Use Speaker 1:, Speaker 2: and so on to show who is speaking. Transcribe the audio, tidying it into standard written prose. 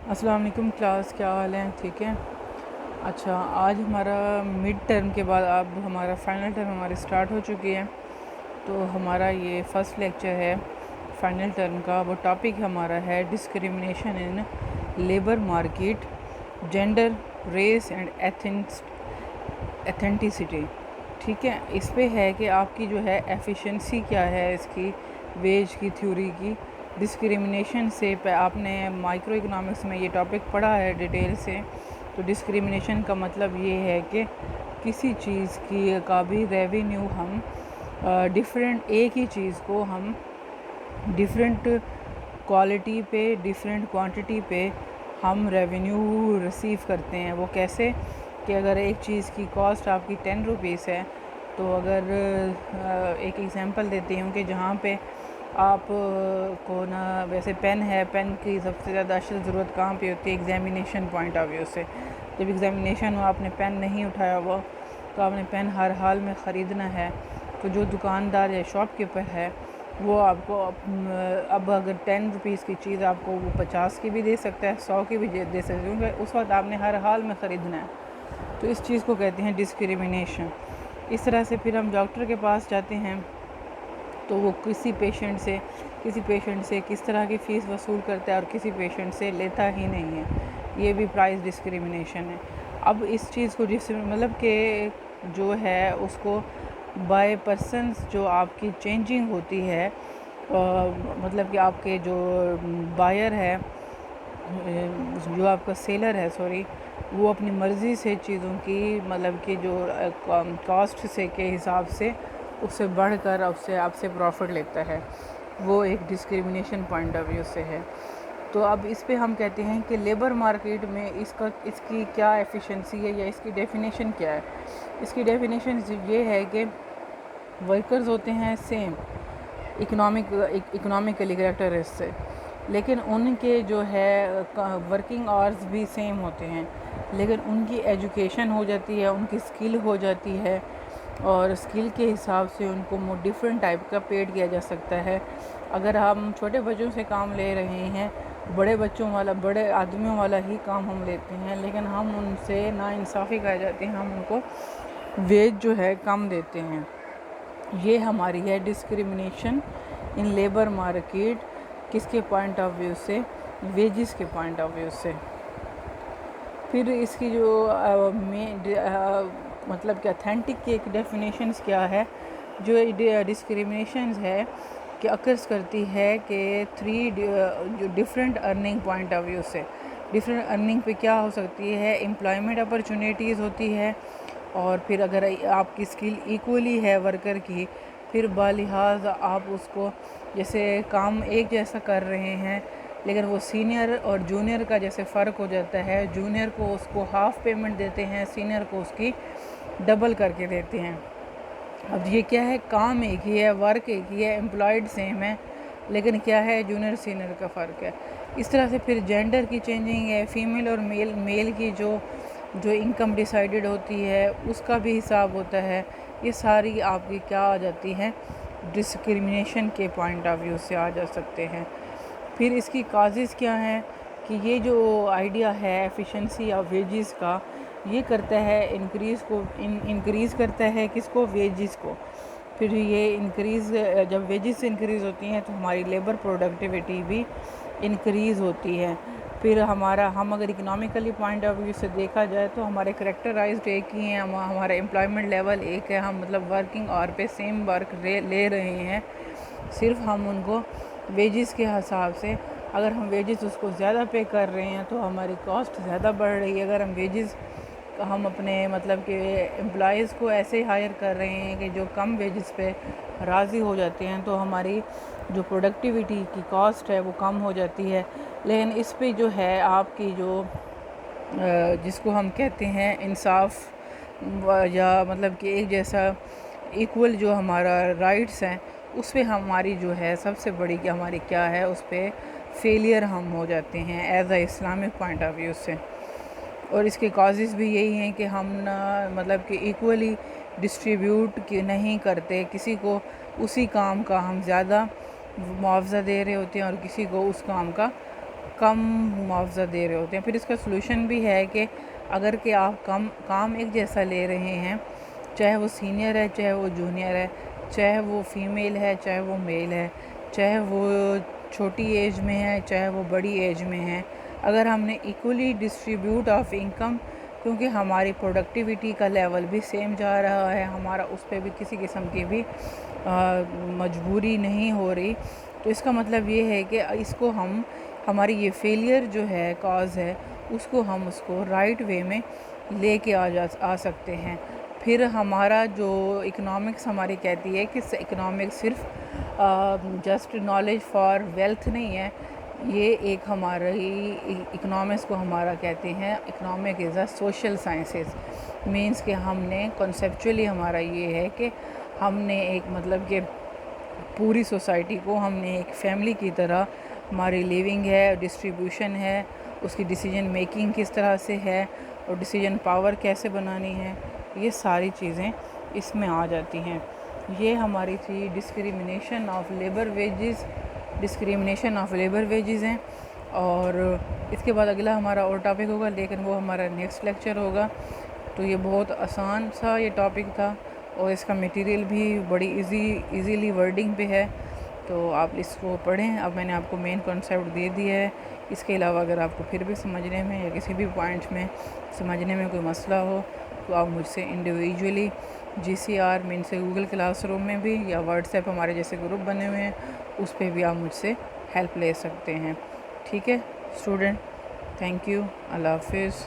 Speaker 1: السلام علیکم کلاس، کیا حال ہے؟ ٹھیک ہے. اچھا، آج ہمارا مڈ ٹرم کے بعد اب ہمارا فائنل ٹرم ہماری اسٹارٹ ہو چکی ہے. تو ہمارا یہ فرسٹ لیکچر ہے فائنل ٹرم کا. وہ ٹاپک ہمارا ہے discrimination in labour market, gender, race and ethnicity. ٹھیک ہے، اس پہ ہے کہ آپ کی جو ہے ایفیشنسی کیا ہے اس کی ویج کی تھیوری کی. ڈسکریمنیشن سے آپ نے مائکرو اکنامکس میں یہ ٹاپک پڑھا ہے ڈیٹیل سے. تو ڈسکریمنیشن کا مطلب یہ ہے کہ کسی چیز کی کا بھی ریونیو ہم ڈیفرنٹ ایک ہی چیز کو ہم ڈیفرنٹ کوالٹی پہ ڈیفرنٹ کوانٹٹی پہ ہم ریونیو ریسیو کرتے ہیں. وہ کیسے کہ اگر ایک چیز کی کاسٹ آپ کی 10 روپیز ہے، تو اگر ایک ایگزامپل دیتی ہوں کہ جہاں پہ آپ کو نا ویسے پین ہے، پین کی سب سے زیادہ اشد ضرورت کہاں پہ ہوتی ہے؟ ایگزامینیشن پوائنٹ آف ویو سے. جب ایگزامینیشن ہو، آپ نے پین نہیں اٹھایا ہوا تو آپ نے پین ہر حال میں خریدنا ہے. تو جو دکاندار یا شاپ کیپر ہے وہ آپ کو اب اگر 10 روپیز کی چیز آپ کو وہ 50 کی بھی دے سکتا ہے، 100 کی بھی دے سکتا ہے، کیونکہ اس وقت آپ نے ہر حال میں خریدنا ہے. تو اس چیز کو کہتے ہیں ڈسکریمنیشن. اس طرح سے پھر ہم ڈاکٹر کے پاس جاتے ہیں تو وہ کسی پیشنٹ سے کس طرح کی فیس وصول کرتا ہے اور کسی پیشنٹ سے لیتا ہی نہیں ہے. یہ بھی پرائز ڈسکریمنیشن ہے. اب اس چیز کو مطلب کہ جو ہے اس کو بائی پرسنس جو آپ کی چینجنگ ہوتی ہے، مطلب کہ آپ کے جو بائر ہے، جو آپ کا سیلر ہے وہ اپنی مرضی سے چیزوں کی مطلب کہ جو کاسٹ سے کے حساب سے اس سے بڑھ کر آپ سے پروفٹ لیتا ہے. وہ ایک ڈسکریمنیشن پوائنٹ آف ویو سے ہے. تو اب اس پہ ہم کہتے ہیں کہ لیبر مارکیٹ میں اس کی کیا ایفیشنسی ہے یا اس کی ڈیفینیشن کیا ہے. اس کی ڈیفینیشن یہ ہے کہ ورکرز ہوتے ہیں سیم اکنامکلی کریکٹرسٹ سے، لیکن ان کے جو ہے ورکنگ آورز بھی سیم ہوتے ہیں، لیکن ان کی ایجوکیشن ہو جاتی ہے، ان کی اسکل ہو جاتی ہے، اور اسکل کے حساب سے ان کو ڈفرینٹ ٹائپ کا پیڈ کیا جا سکتا ہے. اگر ہم چھوٹے بچوں سے کام لے رہے ہیں، بڑے آدمیوں والا ہی کام ہم لیتے ہیں، لیکن ہم ان سے ناانصافی کر جاتی ہے، ہم ان کو ویج جو ہے کم دیتے ہیں. یہ ہماری ہے ڈسکریمنیشن ان لیبر مارکیٹ. کس کے پوائنٹ آف ویو سے؟ ویجز کے پوائنٹ آف ویو سے. پھر اس کی جو مطلب کہ اتھینٹک کی ایک ڈیفینیشنز کیا ہے. جو ڈسکریمنیشنز ہے کہ اکرز کرتی ہے کہ جو different earning point of view سے. ڈفرینٹ ارننگ پہ کیا ہو سکتی ہے؟ امپلائمنٹ اپرچونیٹیز ہوتی ہے، اور پھر اگر آپ کی اسکل ایکولی ہے ورکر کی، پھر بالحاظ آپ اس کو جیسے کام ایک جیسا کر رہے ہیں، لیکن وہ سینئر اور جونیئر کا جیسے فرق ہو جاتا ہے. جونیئر کو اس کو ہاف پیمنٹ دیتے ہیں، سینئر کو اس کی ڈبل کر کے دیتے ہیں. اب یہ کیا ہے؟ کام ایک ہی ہے، ورک ایک ہی ہے، امپلائڈ سیم ہے، لیکن کیا ہے؟ جونیئر سینئر کا فرق ہے. اس طرح سے پھر جینڈر کی چینجنگ ہے. فیمیل اور میل کی جو انکم ڈیسائیڈڈ ہوتی ہے اس کا بھی حساب ہوتا ہے. یہ ساری آپ کی کیا آ جاتی ہیں؟ ڈسکریمنیشن کے پوائنٹ آف ویو سے آ جا سکتے ہیں. پھر اس کی کازز کیا ہیں کہ یہ جو آئیڈیا ہے ایفیشنسی آف ویجز کا، یہ کرتا ہے انکریز کرتا ہے کس کو؟ ویجز کو. پھر یہ جب ویجز انکریز ہوتی ہیں تو ہماری لیبر پروڈکٹیوٹی بھی انکریز ہوتی ہے. پھر ہم اگر اکنامیکلی پوائنٹ آف ویو سے دیکھا جائے تو ہمارے کریکٹرائزڈ ایک ہی ہیں، ہمارا امپلائمنٹ لیول ایک ہے، ہم مطلب ورکنگ آور پہ سیم ورک لے رہے ہیں، صرف ہم ان کو ویجز کے حساب سے. اگر ہم ویجز اس کو زیادہ پے کر رہے ہیں تو ہماری کاسٹ زیادہ بڑھ رہی ہے. اگر ہم اپنے مطلب کہ امپلائیز کو ایسے ہائر کر رہے ہیں کہ جو کم ویجز پہ راضی ہو جاتے ہیں، تو ہماری جو پروڈکٹیوٹی کی کاسٹ ہے وہ کم ہو جاتی ہے. لیکن اس پہ جو ہے آپ کی جو جس کو ہم کہتے ہیں انصاف، یا مطلب کہ ایک جیسا ایکول جو ہمارا رائٹس ہیں، اس پہ ہماری جو ہے سب سے بڑی ہماری کیا ہے؟ اس پہ فیلئر ہم ہو جاتے ہیں as a Islamic point of view سے. اور اس کے کازز بھی یہی ہیں کہ ہم مطلب کہ ایکولی ڈسٹریبیوٹ نہیں کرتے. کسی کو اسی کام کا ہم زیادہ معاوضہ دے رہے ہوتے ہیں اور کسی کو اس کام کا کم معاوضہ دے رہے ہوتے ہیں۔ پھر اس کا سلوشن بھی ہے کہ اگر کہ آپ کام ایک جیسا لے رہے ہیں، چاہے وہ سینئر ہے چاہے وہ جونیئر ہے، چاہے وہ فیمیل ہے چاہے وہ میل ہے، چاہے وہ چھوٹی ایج میں ہے چاہے وہ بڑی ایج میں ہے، اگر ہم نے ایکولی ڈسٹریبیوٹ آف انکم، کیونکہ ہماری پروڈکٹیوٹی کا لیول بھی سیم جا رہا ہے، ہمارا اس پہ بھی کسی قسم کی بھی مجبوری نہیں ہو رہی، تو اس کا مطلب یہ ہے کہ اس کو ہماری یہ فیلئر جو ہے کاز ہے، اس کو رائٹ وے میں لے کے آ سکتے ہیں۔ پھر ہمارا جو اکنامکس ہماری کہتی ہے کہ اکنامکس صرف جسٹ نالج فار ویلتھ نہیں ہے، یہ ایک ہماری اکنامکس کو ہمارا کہتے ہیں economic is a social sciences, means کہ ہم نے کنسیپچولی ہمارا یہ ہے کہ ہم نے ایک مطلب کہ پوری سوسائٹی کو ہم نے ایک فیملی کی طرح، ہماری لیونگ ہے، ڈسٹریبیوشن ہے، اس کی ڈیسیجن میکنگ کس طرح سے ہے اور ڈیسیجن پاور کیسے بنانی ہے، یہ ساری چیزیں اس میں آ جاتی ہیں۔ یہ ہماری تھی ڈسکریمنیشن آف لیبر ویجز ہیں، اور اس کے بعد اگلا ہمارا اور ٹاپک ہوگا، لیکن وہ ہمارا نیکسٹ لیکچر ہوگا۔ تو یہ بہت آسان سا یہ ٹاپک تھا، اور اس کا میٹیریل بھی بڑی ایزیلی ورڈنگ پہ ہے، تو آپ اس کو پڑھیں۔ اب میں نے آپ کو مین کنسیپٹ دے دیا ہے، اس کے علاوہ اگر آپ کو پھر بھی سمجھنے میں یا کسی بھی پوائنٹ میں سمجھنے میں کوئی مسئلہ ہو تو آپ مجھ سے انڈیویجولی GCR مین سے گوگل کلاس روم میں بھی، یا واٹس ایپ ہمارے جیسے گروپ بنے ہوئے ہیں اس پہ بھی آپ مجھ سے ہیلپ لے سکتے ہیں۔ ٹھیک ہے اسٹوڈنٹ، تھینک یو، اللہ حافظ۔